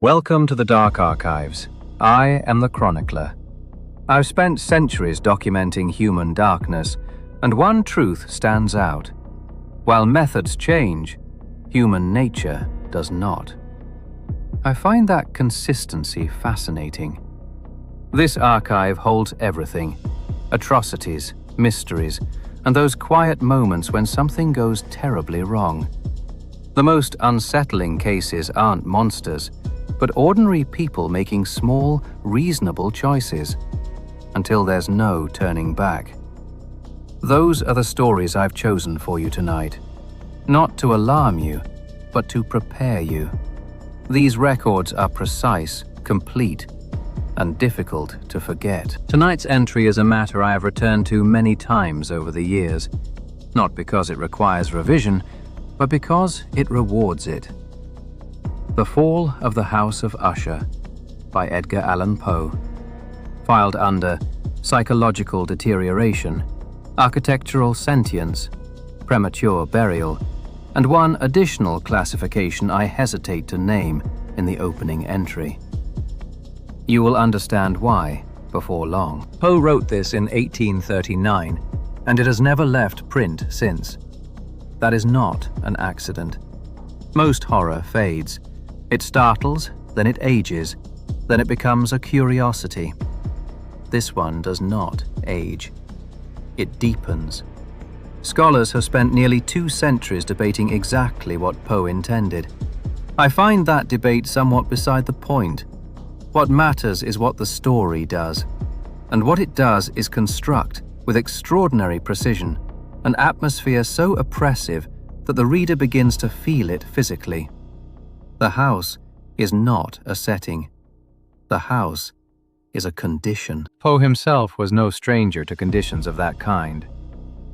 Welcome to the Dark Archives. I am the Chronicler. I've spent centuries documenting human darkness, and one truth stands out. While methods change, human nature does not. I find that consistency fascinating. This archive holds everything: atrocities, mysteries, and those quiet moments when something goes terribly wrong. The most unsettling cases aren't monsters, but ordinary people making small, reasonable choices, until there's no turning back. Those are the stories I've chosen for you tonight. Not to alarm you, but to prepare you. These records are precise, complete, and difficult to forget. Tonight's entry is a matter I have returned to many times over the years, not because it requires revision, but because it rewards it. The Fall of the House of Usher by Edgar Allan Poe, filed under psychological deterioration, architectural sentience, premature burial, and one additional classification I hesitate to name in the opening entry. You will understand why before long. Poe wrote this in 1839, and it has never left print since. That is not an accident. Most horror fades. It startles, then it ages, then it becomes a curiosity. This one does not age. It deepens. Scholars have spent nearly 2 centuries debating exactly what Poe intended. I find that debate somewhat beside the point. What matters is what the story does, and what it does is construct, with extraordinary precision, an atmosphere so oppressive that the reader begins to feel it physically. The house is not a setting. The house is a condition. Poe himself was no stranger to conditions of that kind.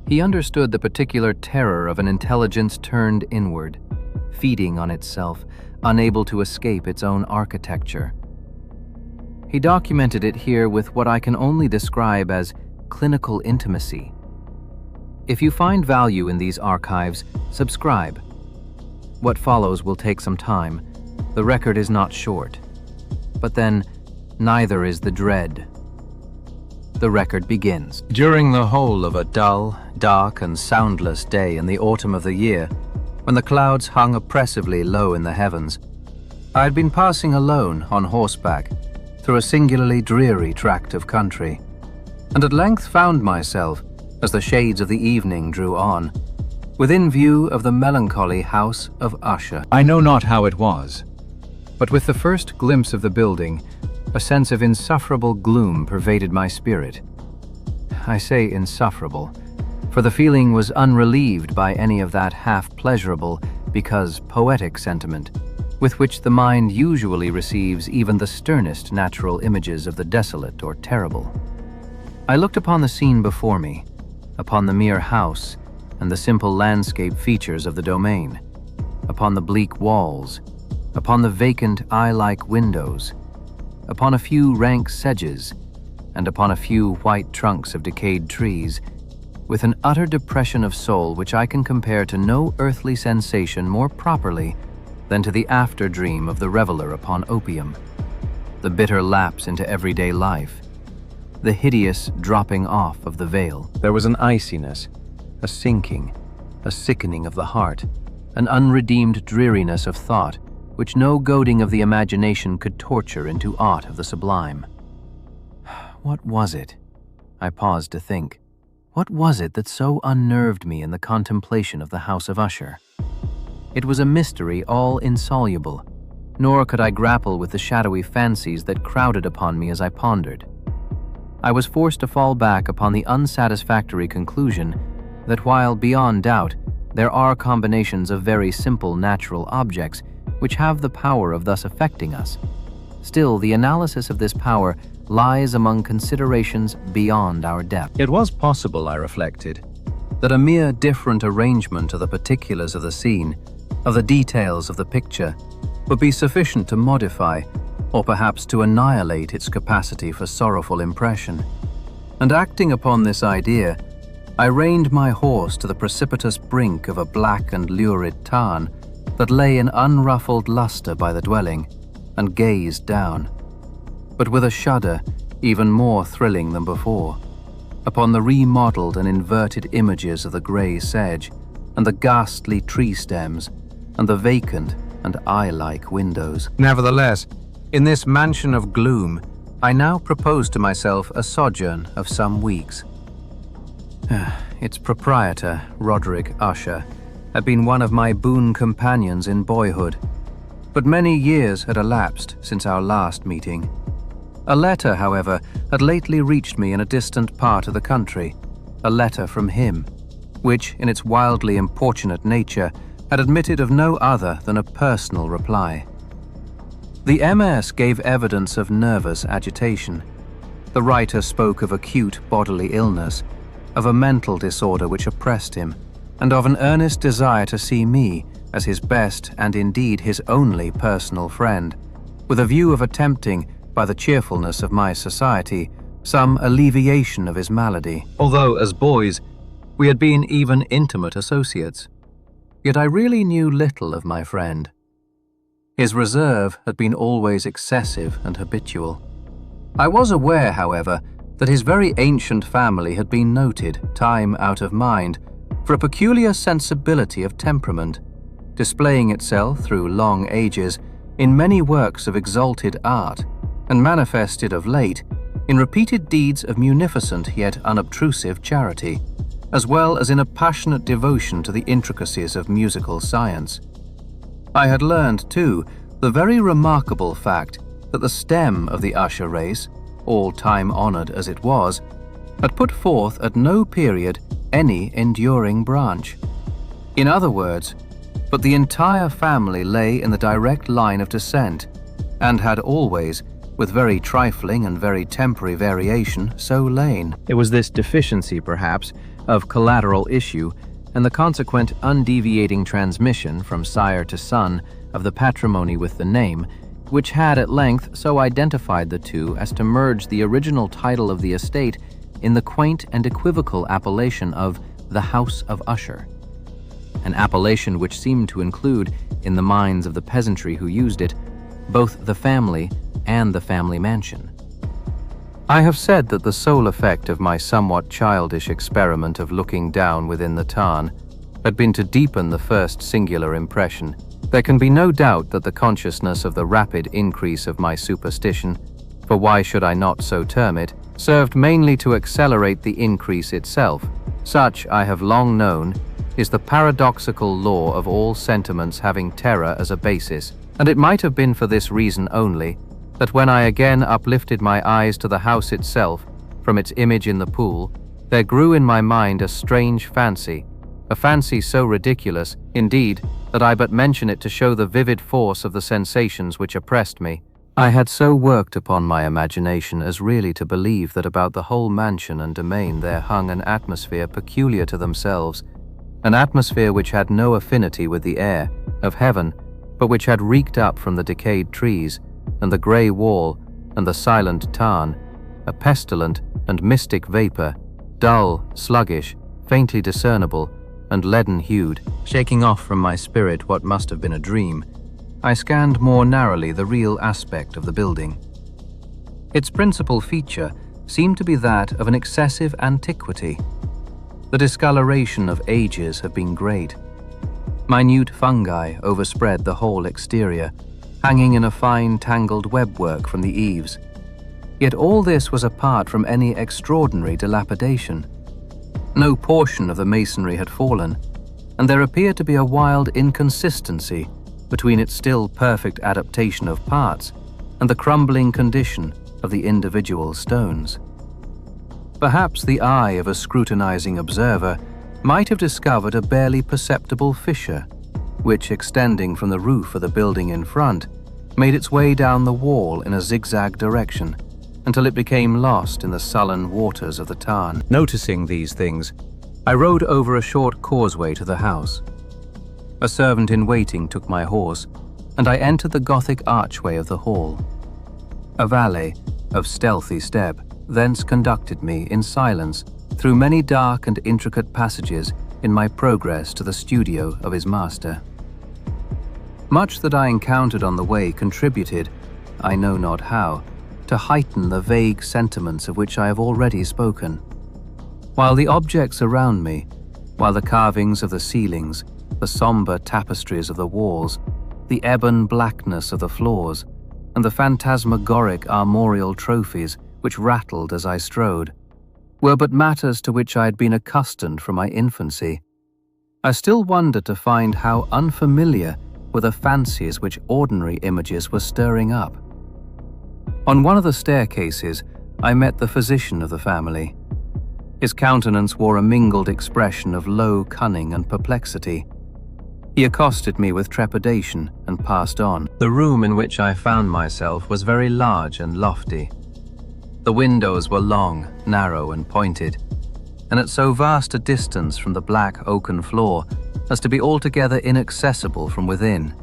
He understood the particular terror of an intelligence turned inward, feeding on itself, unable to escape its own architecture. He documented it here with what I can only describe as clinical intimacy. If you find value in these archives, subscribe. What follows will take some time. The record is not short. But then, neither is the dread. The record begins. During the whole of a dull, dark, and soundless day in the autumn of the year, when the clouds hung oppressively low in the heavens, I had been passing alone on horseback through a singularly dreary tract of country, and at length found myself, as the shades of the evening drew on, within view of the melancholy house of Usher. I know not how it was, but with the first glimpse of the building, a sense of insufferable gloom pervaded my spirit. I say insufferable, for the feeling was unrelieved by any of that half-pleasurable, because poetic sentiment, with which the mind usually receives even the sternest natural images of the desolate or terrible. I looked upon the scene before me, upon the mere house and the simple landscape features of the domain, upon the bleak walls, upon the vacant eye-like windows, upon a few rank sedges, and upon a few white trunks of decayed trees, with an utter depression of soul which I can compare to no earthly sensation more properly than to the after-dream of the reveler upon opium, the bitter lapse into everyday life, the hideous dropping off of the veil. There was an iciness, a sinking, a sickening of the heart, an unredeemed dreariness of thought, which no goading of the imagination could torture into aught of the sublime. What was it? I paused to think. What was it that so unnerved me in the contemplation of the House of Usher? It was a mystery all insoluble, nor could I grapple with the shadowy fancies that crowded upon me as I pondered. I was forced to fall back upon the unsatisfactory conclusion that while beyond doubt there are combinations of very simple natural objects which have the power of thus affecting us, still the analysis of this power lies among considerations beyond our depth. It was possible, I reflected, that a mere different arrangement of the particulars of the scene, of the details of the picture, would be sufficient to modify, or perhaps to annihilate its capacity for sorrowful impression. And acting upon this idea, I reined my horse to the precipitous brink of a black and lurid tarn that lay in unruffled luster by the dwelling, and gazed down, but with a shudder even more thrilling than before, upon the remodeled and inverted images of the grey sedge and the ghastly tree stems and the vacant and eye-like windows. Nevertheless, in this mansion of gloom, I now proposed to myself a sojourn of some weeks. Its proprietor, Roderick Usher, had been one of my boon companions in boyhood, but many years had elapsed since our last meeting. A letter, however, had lately reached me in a distant part of the country, a letter from him, which, in its wildly importunate nature, had admitted of no other than a personal reply. The MS gave evidence of nervous agitation. The writer spoke of acute bodily illness, of a mental disorder which oppressed him, and of an earnest desire to see me as his best and indeed his only personal friend, with a view of attempting, by the cheerfulness of my society, some alleviation of his malady. Although, as boys, we had been even intimate associates, yet I really knew little of my friend. His reserve had been always excessive and habitual. I was aware, however, that his very ancient family had been noted, time out of mind, for a peculiar sensibility of temperament, displaying itself through long ages in many works of exalted art, and manifested of late in repeated deeds of munificent yet unobtrusive charity, as well as in a passionate devotion to the intricacies of musical science. I had learned, too, the very remarkable fact that the stem of the Usher race, all time-honored as it was, had put forth at no period any enduring branch. In other words, but the entire family lay in the direct line of descent, and had always, with very trifling and very temporary variation, so lain. It was this deficiency, perhaps, of collateral issue and the consequent undeviating transmission from sire to son of the patrimony with the name, which had at length so identified the two as to merge the original title of the estate in the quaint and equivocal appellation of the House of Usher, an appellation which seemed to include, in the minds of the peasantry who used it, both the family and the family mansion. I have said that the sole effect of my somewhat childish experiment of looking down within the tarn had been to deepen the first singular impression. There can be no doubt that the consciousness of the rapid increase of my superstition, for why should I not so term it, served mainly to accelerate the increase itself. Such, I have long known, is the paradoxical law of all sentiments having terror as a basis, and it might have been for this reason only that when I again uplifted my eyes to the house itself from its image in the pool, there grew in my mind a strange fancy, a fancy so ridiculous, indeed, that I but mention it to show the vivid force of the sensations which oppressed me. I had so worked upon my imagination as really to believe that about the whole mansion and domain there hung an atmosphere peculiar to themselves, an atmosphere which had no affinity with the air of heaven, but which had reeked up from the decayed trees, and the grey wall, and the silent tarn, a pestilent and mystic vapour, dull, sluggish, faintly discernible, and leaden-hued. Shaking off from my spirit what must have been a dream, I scanned more narrowly the real aspect of the building. Its principal feature seemed to be that of an excessive antiquity. The discoloration of ages had been great. Minute fungi overspread the whole exterior, hanging in a fine tangled webwork from the eaves. Yet all this was apart from any extraordinary dilapidation. No portion of the masonry had fallen, and there appeared to be a wild inconsistency between its still perfect adaptation of parts and the crumbling condition of the individual stones. Perhaps the eye of a scrutinizing observer might have discovered a barely perceptible fissure, which, extending from the roof of the building in front, made its way down the wall in a zigzag direction until it became lost in the sullen waters of the tarn. Noticing these things, I rode over a short causeway to the house. A servant in waiting took my horse, and I entered the Gothic archway of the hall. A valet, of stealthy step, thence conducted me in silence through many dark and intricate passages in my progress to the studio of his master. Much that I encountered on the way contributed, I know not how, to heighten the vague sentiments of which I have already spoken. While the objects around me, while the carvings of the ceilings, the somber tapestries of the walls, the ebon blackness of the floors, and the phantasmagoric armorial trophies which rattled as I strode, were but matters to which I had been accustomed from my infancy, I still wondered to find how unfamiliar were the fancies which ordinary images were stirring up. On one of the staircases, I met the physician of the family. His countenance wore a mingled expression of low cunning and perplexity. He accosted me with trepidation and passed on. The room in which I found myself was very large and lofty. The windows were long, narrow, and pointed, and at so vast a distance from the black oaken floor as to be altogether inaccessible from within.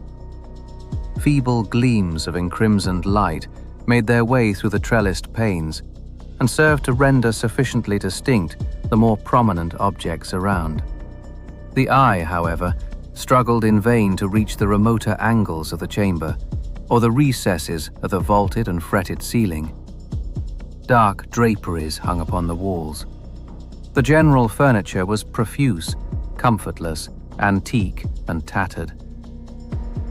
Feeble gleams of encrimsoned light made their way through the trellised panes and served to render sufficiently distinct the more prominent objects around. The eye, however, struggled in vain to reach the remoter angles of the chamber or the recesses of the vaulted and fretted ceiling. Dark draperies hung upon the walls. The general furniture was profuse, comfortless, antique, and tattered.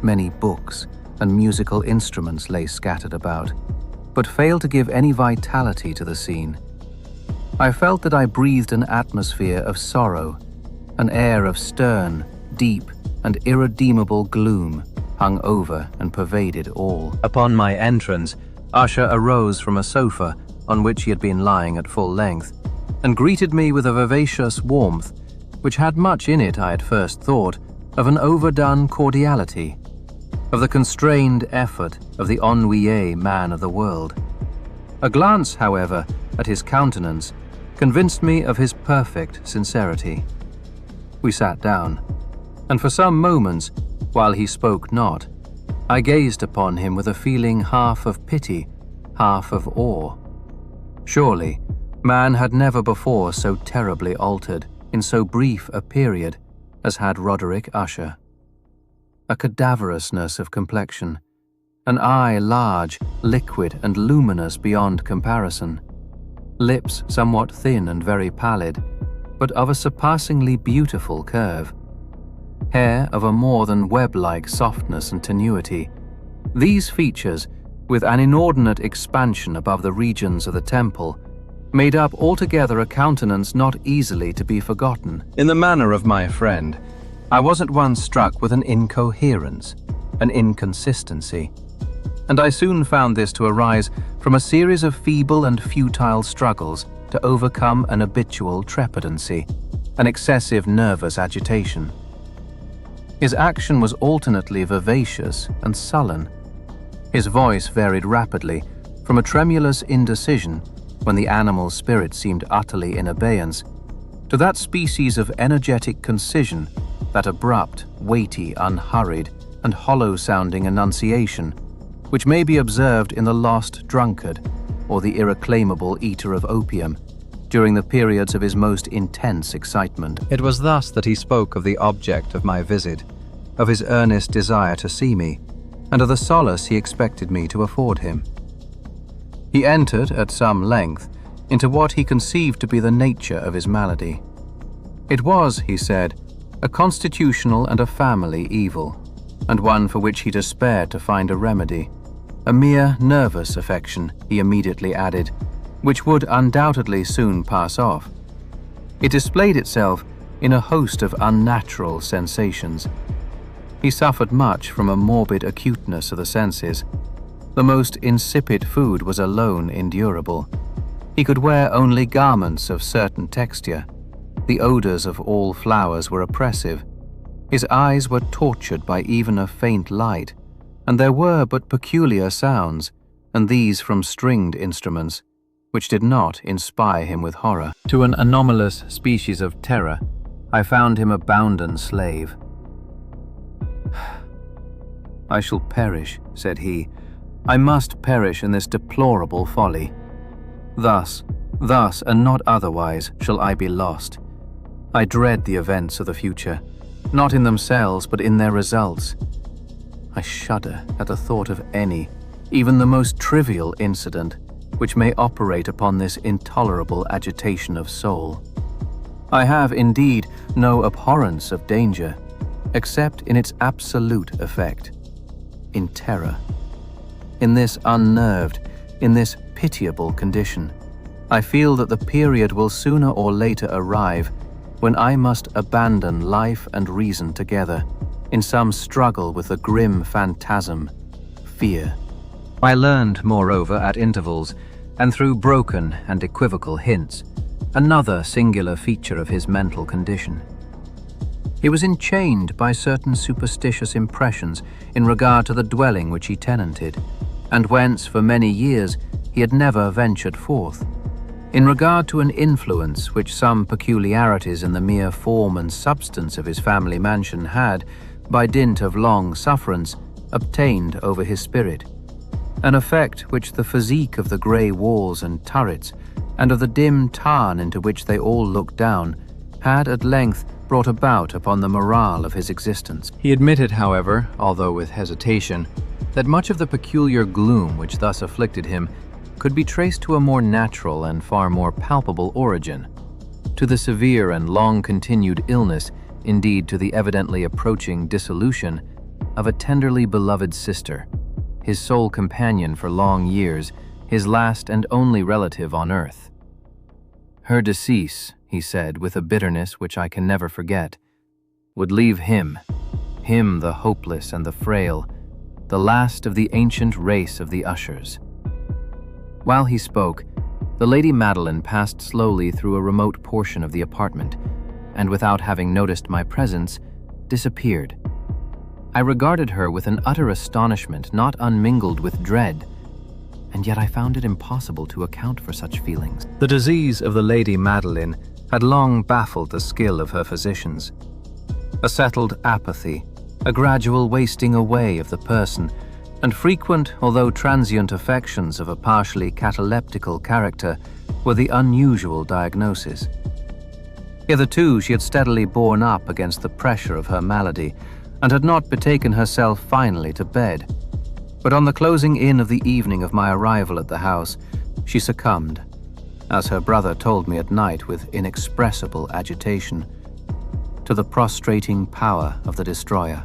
Many books and musical instruments lay scattered about, but failed to give any vitality to the scene. I felt that I breathed an atmosphere of sorrow, an air of stern, deep, and irredeemable gloom hung over and pervaded all. Upon my entrance, Usher arose from a sofa on which he had been lying at full length, and greeted me with a vivacious warmth which had much in it, I at first thought, of an overdone cordiality, of the constrained effort of the ennuyé man of the world. A glance, however, at his countenance convinced me of his perfect sincerity. We sat down, and for some moments, while he spoke not, I gazed upon him with a feeling half of pity, half of awe. Surely, man had never before so terribly altered in so brief a period as had Roderick Usher. A cadaverousness of complexion, an eye large, liquid, and luminous beyond comparison, lips somewhat thin and very pallid, but of a surpassingly beautiful curve, hair of a more than web-like softness and tenuity. These features, with an inordinate expansion above the regions of the temple, made up altogether a countenance not easily to be forgotten. In the manner of my friend, I was at once struck with an incoherence, an inconsistency, and I soon found this to arise from a series of feeble and futile struggles to overcome an habitual trepidancy, an excessive nervous agitation. His action was alternately vivacious and sullen. His voice varied rapidly from a tremulous indecision when the animal spirit seemed utterly in abeyance, to that species of energetic concision, that abrupt, weighty, unhurried, and hollow-sounding enunciation, which may be observed in the lost drunkard or the irreclaimable eater of opium during the periods of his most intense excitement. It was thus that he spoke of the object of my visit, of his earnest desire to see me, and of the solace he expected me to afford him. He entered at some length into what he conceived to be the nature of his malady. It was, he said, a constitutional and a family evil, and one for which he despaired to find a remedy. A mere nervous affection, he immediately added, which would undoubtedly soon pass off. It displayed itself in a host of unnatural sensations. He suffered much from a morbid acuteness of the senses. The most insipid food was alone endurable. He could wear only garments of certain texture. The odors of all flowers were oppressive. His eyes were tortured by even a faint light, and there were but peculiar sounds, and these from stringed instruments, which did not inspire him with horror. To an anomalous species of terror, I found him a bounden slave. "I shall perish," said he. "I must perish in this deplorable folly. Thus, and not otherwise, shall I be lost. I dread the events of the future, not in themselves, but in their results. I shudder at the thought of any, even the most trivial incident which may operate upon this intolerable agitation of soul. I have indeed no abhorrence of danger, except in its absolute effect, in terror. In this unnerved, in this pitiable condition, I feel that the period will sooner or later arrive when I must abandon life and reason together in some struggle with the grim phantasm, fear. I learned, moreover, at intervals, and through broken and equivocal hints, another singular feature of his mental condition. He was enchained by certain superstitious impressions in regard to the dwelling which he tenanted, and whence for many years he had never ventured forth, in regard to an influence which some peculiarities in the mere form and substance of his family mansion had, by dint of long sufferance, obtained over his spirit, an effect which the physique of the grey walls and turrets, and of the dim tarn into which they all looked down, had at length brought about upon the morale of his existence. He admitted, however, although with hesitation, that much of the peculiar gloom which thus afflicted him could be traced to a more natural and far more palpable origin, to the severe and long-continued illness, indeed to the evidently approaching dissolution, of a tenderly beloved sister, his sole companion for long years, his last and only relative on earth. Her decease, he said with a bitterness which I can never forget, would leave him the hopeless and the frail, the last of the ancient race of the Ushers. While he spoke, the Lady Madeline passed slowly through a remote portion of the apartment, and without having noticed my presence, disappeared. I regarded her with an utter astonishment not unmingled with dread, and yet I found it impossible to account for such feelings. The disease of the Lady Madeline had long baffled the skill of her physicians. A settled apathy, a gradual wasting away of the person, and frequent, although transient affections of a partially cataleptical character were the unusual diagnosis. Hitherto she had steadily borne up against the pressure of her malady, and had not betaken herself finally to bed. But on the closing in of the evening of my arrival at the house, she succumbed, as her brother told me at night with inexpressible agitation, to the prostrating power of the destroyer.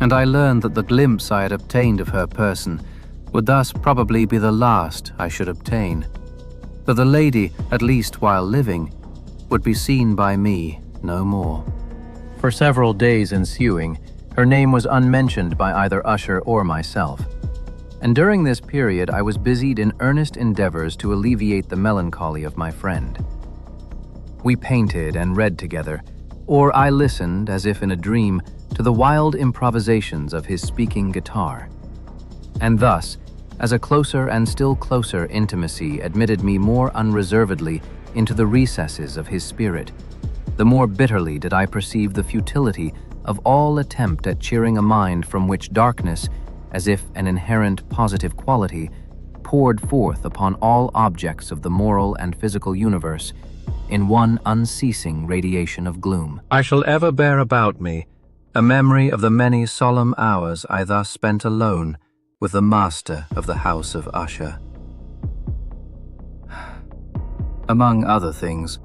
And I learned that the glimpse I had obtained of her person would thus probably be the last I should obtain, that the lady, at least while living, would be seen by me no more. For several days ensuing, her name was unmentioned by either Usher or myself, and during this period I was busied in earnest endeavors to alleviate the melancholy of my friend. We painted and read together, or I listened, as if in a dream, to the wild improvisations of his speaking guitar. And thus, as a closer and still closer intimacy admitted me more unreservedly into the recesses of his spirit, the more bitterly did I perceive the futility of all attempt at cheering a mind from which darkness, as if an inherent positive quality, poured forth upon all objects of the moral and physical universe in one unceasing radiation of gloom. I shall ever bear about me a memory of the many solemn hours I thus spent alone with the master of the House of Usher. Among other things,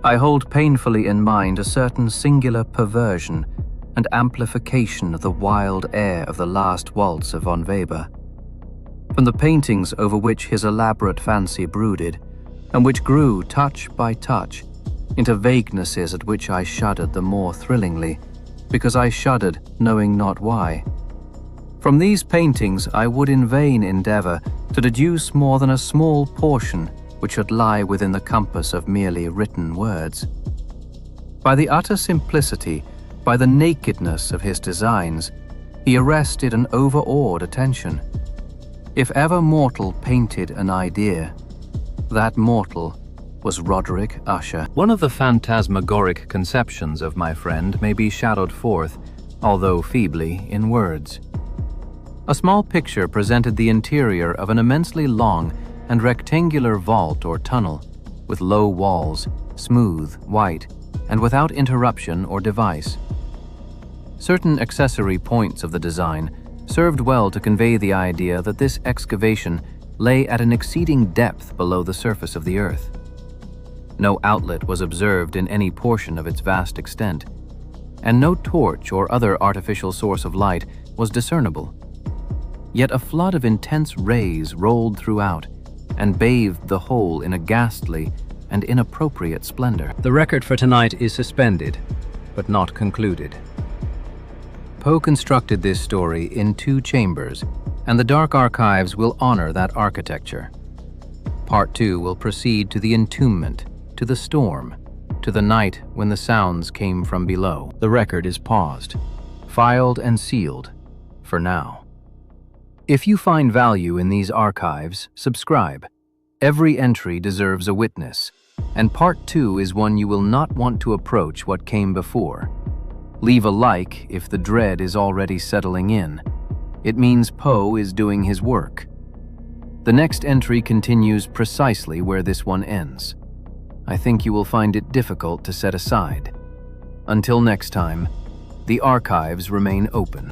I hold painfully in mind a certain singular perversion and amplification of the wild air of the last waltz of von Weber. From the paintings over which his elaborate fancy brooded, and which grew touch by touch into vaguenesses at which I shuddered the more thrillingly, because I shuddered knowing not why. From these paintings I would in vain endeavor to deduce more than a small portion which should lie within the compass of merely written words. By the utter simplicity, by the nakedness of his designs, he arrested and overawed attention. If ever mortal painted an idea, that mortal was Roderick Usher. One of the phantasmagoric conceptions of my friend may be shadowed forth, although feebly, in words. A small picture presented the interior of an immensely long and rectangular vault or tunnel, with low walls, smooth, white, and without interruption or device. Certain accessory points of the design, served well to convey the idea that this excavation lay at an exceeding depth below the surface of the earth. No outlet was observed in any portion of its vast extent, and no torch or other artificial source of light was discernible. Yet a flood of intense rays rolled throughout and bathed the whole in a ghastly and inappropriate splendor. The record for tonight is suspended, but not concluded. Poe constructed this story in 2 chambers, and the Dark Archives will honor that architecture. Part 2 will proceed to the entombment, to the storm, to the night when the sounds came from below. The record is paused, filed and sealed, for now. If you find value in these archives, subscribe. Every entry deserves a witness, and Part 2 is one you will not want to approach what came before. Leave a like if the dread is already settling in. It means Poe is doing his work. The next entry continues precisely where this one ends. I think you will find it difficult to set aside. Until next time, the archives remain open.